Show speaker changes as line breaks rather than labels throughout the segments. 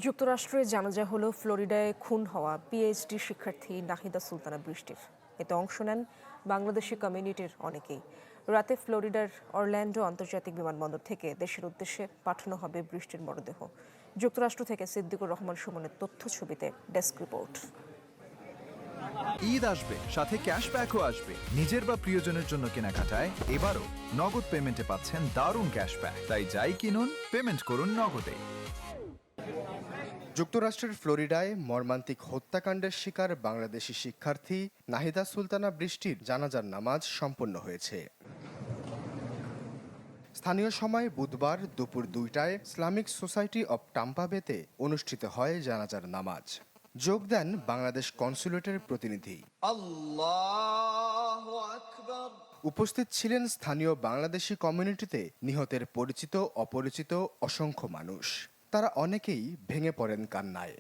যুক্তরাষ্ট্রে জানাজা হলো ফ্লোরিডায় খুন হওয়া পিএইচডি শিক্ষার্থী নাহিদা সুলতানা বৃষ্টির। এতে অংশ নেন বাংলাদেশি কমিউনিটির অনেকেই। রাতে ফ্লোরিডার অরল্যান্ডো আন্তর্জাতিক বিমানবন্দর থেকে দেশের উদ্দেশ্যে পাঠানো হবে বৃষ্টির মরদেহ। যুক্তরাষ্ট্র থেকে সিদ্দিকুর রহমান সুমনের তথ্য ছবিতে ডেস্ক রিপোর্ট।
ঈদ আসবে, সাথে ক্যাশব্যাকও আসবে। নিজের বা প্রিয়জনের জন্য কেনাকাটায় এবারও নগদ পেমেন্টে পাচ্ছেন দারুণ ক্যাশব্যাক। তাই যাই কিনুন, পেমেন্ট করুন নগদে।
যুক্তরাষ্ট্রের ফ্লোরিডায় মর্মান্তিক হত্যাকাণ্ডের শিকার বাংলাদেশি শিক্ষার্থী নাহিদা সুলতানা বৃষ্টির জানাজার নামাজ সম্পন্ন হয়েছে। স্থানীয় সময় বুধবার দুপুর 2টায় ইসলামিক সোসাইটি অব টাম্পা বেতে অনুষ্ঠিত হয় জানাজার নামাজ। যোগ দেন বাংলাদেশ কনস্যুলেটের প্রতিনিধি। আল্লাহু আকবার। উপস্থিত ছিলেন স্থানীয় বাংলাদেশি কমিউনিটিতে নিহতের পরিচিত অপরিচিত অসংখ্য মানুষ। তারা অনেকেই ভেঙে পড়েন কান্নায়।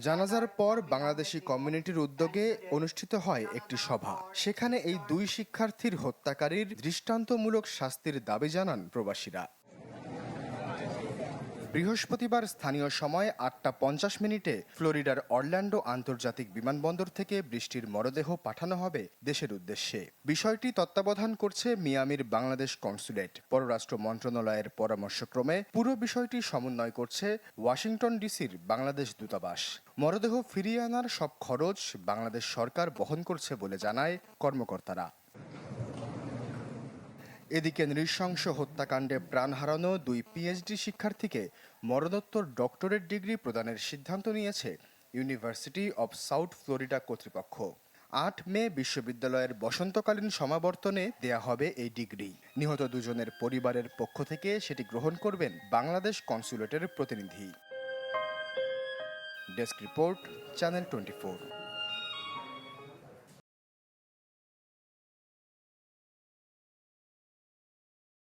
জানাজার পর বাংলাদেশি কমিউনিটির উদ্যোগে অনুষ্ঠিত হয় একটি সভা। সেখানে এই দুই শিক্ষার্থীর হত্যাকারীর দৃষ্টান্তমূলক শাস্তির দাবি জানান প্রবাসীরা। বৃহস্পতিবার স্থানীয় সময় 8টা 50 ফ্লোরিডার অরল্যান্ডো আন্তর্জাতিক বিমানবন্দর থেকে বৃষ্টির মরদেহ পাঠানো হবে দেশের উদ্দেশ্যে। বিষয়টি তত্ত্বাবধান করছে মিয়ামির বাংলাদেশ কনস্যুলেট। পররাষ্ট্র মন্ত্রণালয়ের পরামর্শক্রমে পুরো বিষয়টি সমন্বয় করছে ওয়াশিংটন ডিসির বাংলাদেশ দূতাবাস। মরদেহ ফিরিয়ে আনার সব খরচ বাংলাদেশ সরকার বহন করছে বলে জানায় কর্মকর্তারা। এদিকে নৃশংস হত্যাকাণ্ডে প্রাণ হারানো দুই পিএইচডি শিক্ষার্থীকে মরণোত্তর ডক্টরেট ডিগ্রি প্রদানের সিদ্ধান্ত নিয়েছে ইউনিভার্সিটি অব সাউথ ফ্লোরিডা কর্তৃপক্ষ। 8 মে বিশ্ববিদ্যালয়ের বসন্তকালীন সমাবর্তনে দেয়া হবে এই ডিগ্রি। নিহত দুজনের পরিবারের পক্ষ থেকে সেটি গ্রহণ করবেন বাংলাদেশ কনস্যুলেটের প্রতিনিধি। Desk report, channel 24।